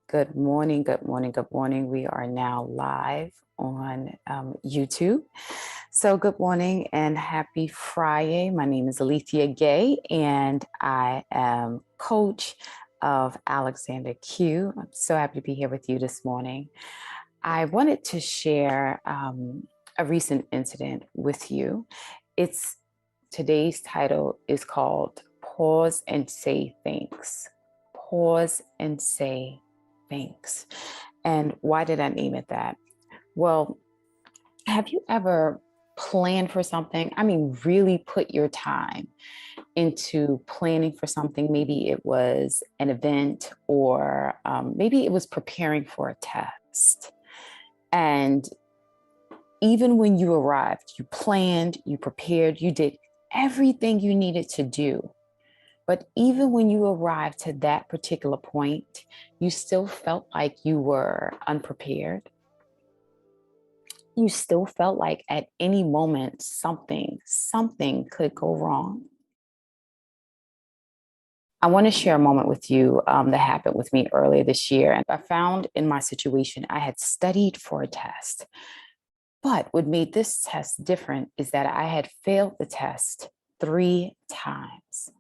Good morning, good morning, good morning. We are now live on YouTube. So good morning and happy Friday. My name is Alethea Gay and I am coach of Alexander Q. I'm so happy to be here with you this morning. I wanted to share a recent incident with you. Today's title is called Pause and Say Thanks. Pause and say thanks. And why did I name it that? Well, have you ever planned for something? I mean, really put your time into planning for something. Maybe it was an event or maybe it was preparing for a test. And even when you arrived, you planned, you prepared, you did everything you needed to do. But even when you arrived to that particular point, you still felt like you were unprepared. You still felt like at any moment, something could go wrong. I want to share a moment with you that happened with me earlier this year. And I found in my situation, I had studied for a test. But what made this test different is that I had failed the test 3 times.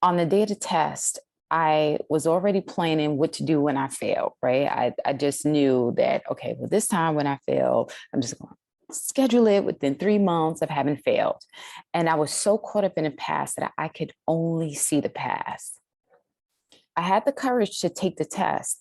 On the day of the test, I was already planning what to do when I failed, right? I just knew that, okay, well, this time when I fail, I'm just going to schedule it within 3 months of having failed. And I was so caught up in the past that I could only see the past. I had the courage to take the test,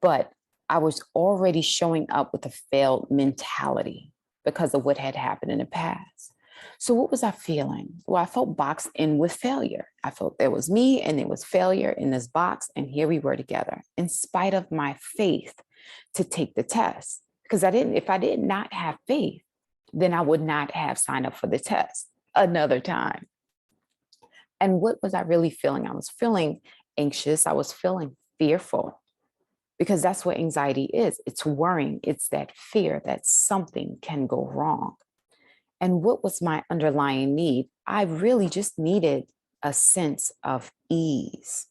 but I was already showing up with a failed mentality because of what had happened in the past. So what was I feeling? Well, I felt boxed in with failure. I felt there was me and there was failure in this box. And here we were together in spite of my faith to take the test. Because if I did not have faith, then I would not have signed up for the test another time. And what was I really feeling? I was feeling anxious. I was feeling fearful because that's what anxiety is. It's worrying. It's that fear that something can go wrong. And what was my underlying need? I really just needed a sense of ease,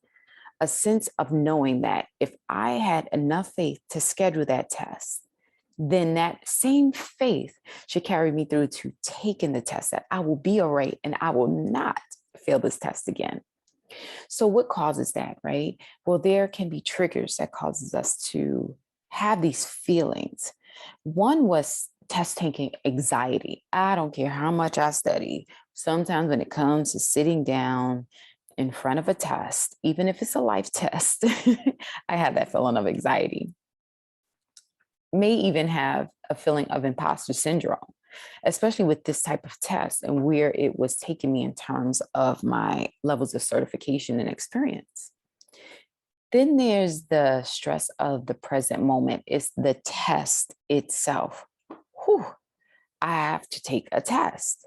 a sense of knowing that if I had enough faith to schedule that test, then that same faith should carry me through to taking the test, that I will be all right and I will not fail this test again. So what causes that, right? Well, there can be triggers that causes us to have these feelings. One was test taking anxiety. I don't care how much I study. Sometimes when it comes to sitting down in front of a test, even if it's a life test, I have that feeling of anxiety. May even have a feeling of imposter syndrome, especially with this type of test and where it was taking me in terms of my levels of certification and experience. Then there's the stress of the present moment. It's the test itself. Whew, I have to take a test.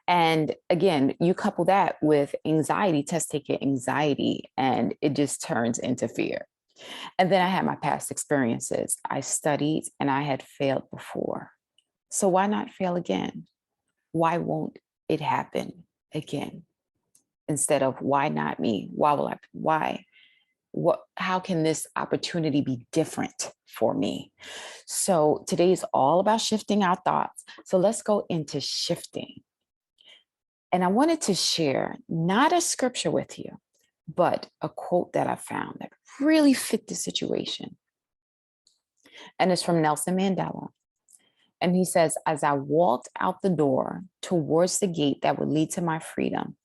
And again, you couple that with anxiety, test taking anxiety, and it just turns into fear. And then I had my past experiences. I studied and I had failed before. So why not fail again? Why won't it happen again? Instead of why not me? How can this opportunity be different for me? So today is all about shifting our thoughts. So let's go into shifting. And I wanted to share not a scripture with you, but a quote that I found that really fit the situation. And it's from Nelson Mandela. And he says, as I walked out the door towards the gate that would lead to my freedom,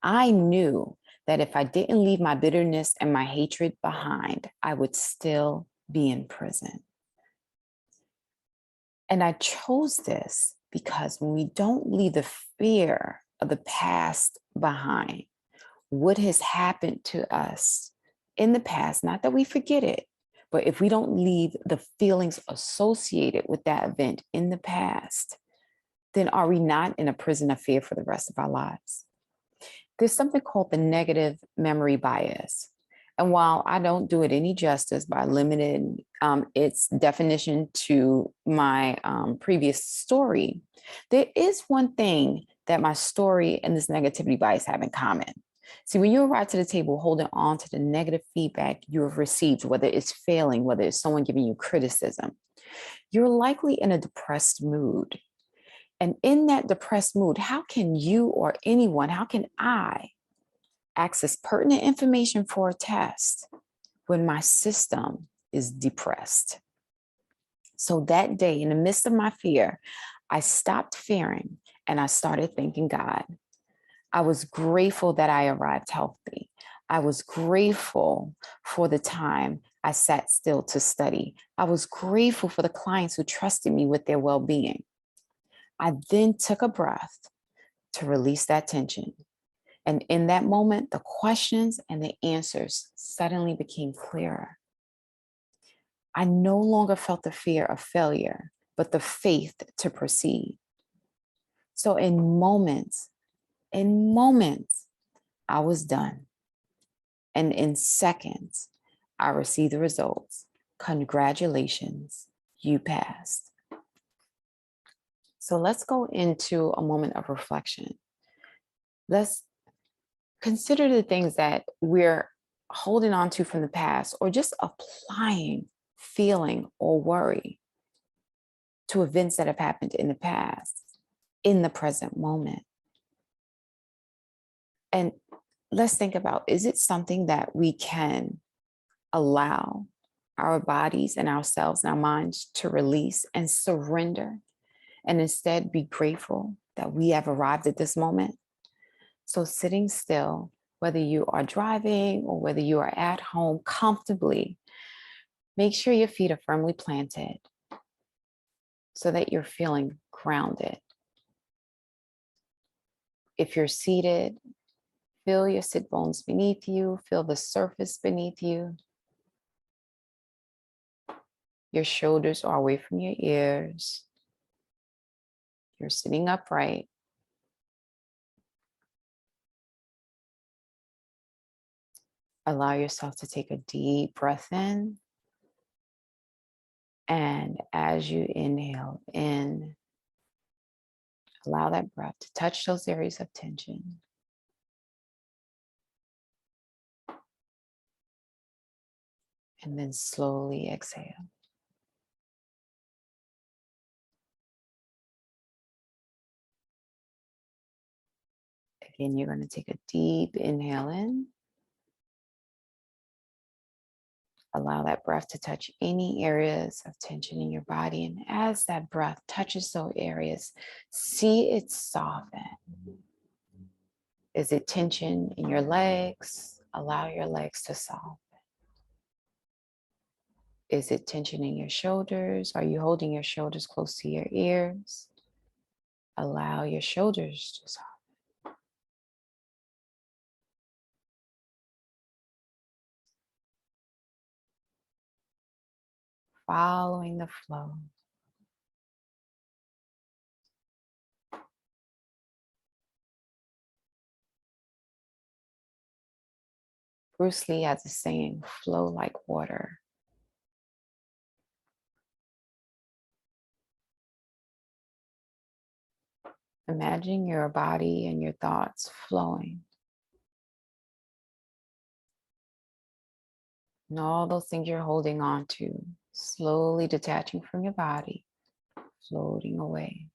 I knew that if I didn't leave my bitterness and my hatred behind, I would still be in prison. And I chose this because when we don't leave the fear of the past behind, what has happened to us in the past, not that we forget it, but if we don't leave the feelings associated with that event in the past, then are we not in a prison of fear for the rest of our lives? There's something called the negative memory bias. And while I don't do it any justice by limiting its definition to my previous story, there is one thing that my story and this negativity bias have in common. See, when you arrive to the table holding on to the negative feedback you have received, whether it's failing, whether it's someone giving you criticism, you're likely in a depressed mood. And in that depressed mood, how can you or anyone, how can I access pertinent information for a test when my system is depressed? So that day, in the midst of my fear, I stopped fearing and I started thanking God. I was grateful that I arrived healthy. I was grateful for the time I sat still to study. I was grateful for the clients who trusted me with their well-being. I then took a breath to release that tension. And in that moment, the questions and the answers suddenly became clearer. I no longer felt the fear of failure, but the faith to proceed. So in moments, I was done. And in seconds, I received the results. Congratulations, you passed. So let's go into a moment of reflection. Let's consider the things that we're holding on to from the past, or just applying feeling or worry to events that have happened in the past, in the present moment. And let's think about, is it something that we can allow our bodies and ourselves and our minds to release and surrender, and instead be grateful that we have arrived at this moment? So sitting still, whether you are driving or whether you are at home comfortably, make sure your feet are firmly planted so that you're feeling grounded. If you're seated, feel your sit bones beneath you, feel the surface beneath you. Your shoulders are away from your ears. You're sitting upright. Allow yourself to take a deep breath in. And as you inhale in, allow that breath to touch those areas of tension. And then slowly exhale. Again, you're going to take a deep inhale in. Allow that breath to touch any areas of tension in your body. And as that breath touches those areas, see it soften. Is it tension in your legs? Allow your legs to soften. Is it tension in your shoulders? Are you holding your shoulders close to your ears? Allow your shoulders to soften. Following the flow. Bruce Lee has a saying, flow like water. Imagine your body and your thoughts flowing. And all those things you're holding on to, slowly detaching from your body, floating away.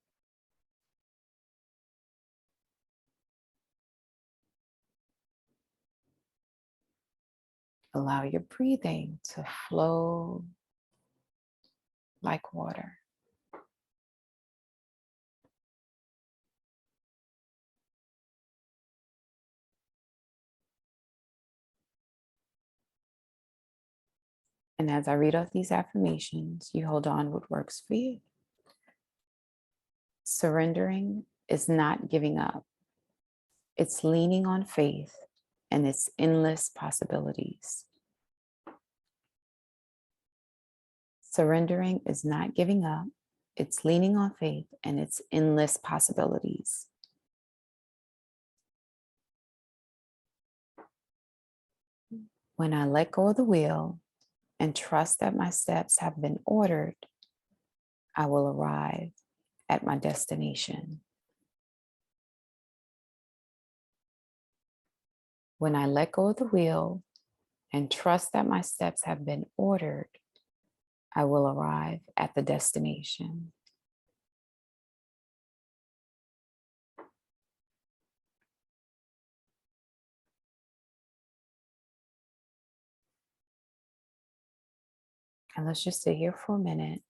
Allow your breathing to flow like water. And as I read off these affirmations, you hold on what works for you. Surrendering is not giving up. It's leaning on faith and its endless possibilities. Surrendering is not giving up. It's leaning on faith and its endless possibilities. When I let go of the wheel and trust that my steps have been ordered, I will arrive at my destination. When I let go of the wheel and trust that my steps have been ordered, I will arrive at the destination. And let's just sit here for a minute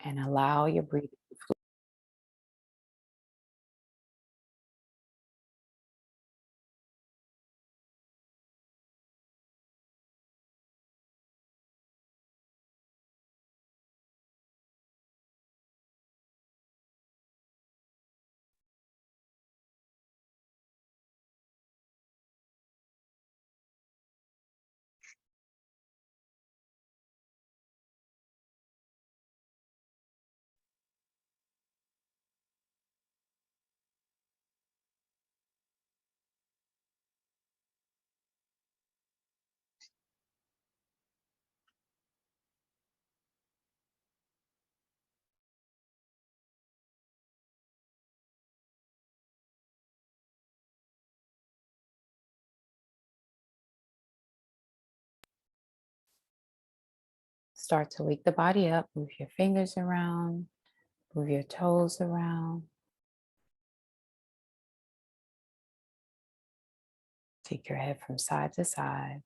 and allow your breathing. Start to wake the body up. Move your fingers around, move your toes around. Take your head from side to side.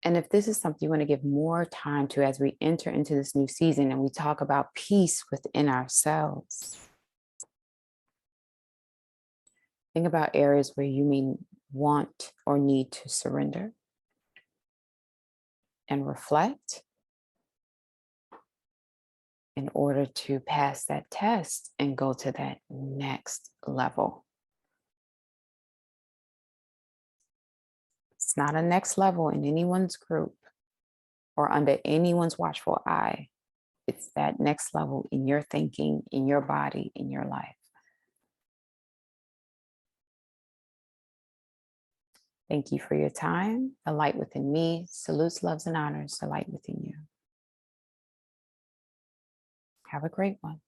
And if this is something you want to give more time to as we enter into this new season and we talk about peace within ourselves, think about areas where you may want or need to surrender and reflect in order to pass that test and go to that next level. It's not a next level in anyone's group or under anyone's watchful eye. It's that next level in your thinking, in your body, in your life. Thank you for your time. The light within me salutes, loves, and honors the light within you. Have a great one.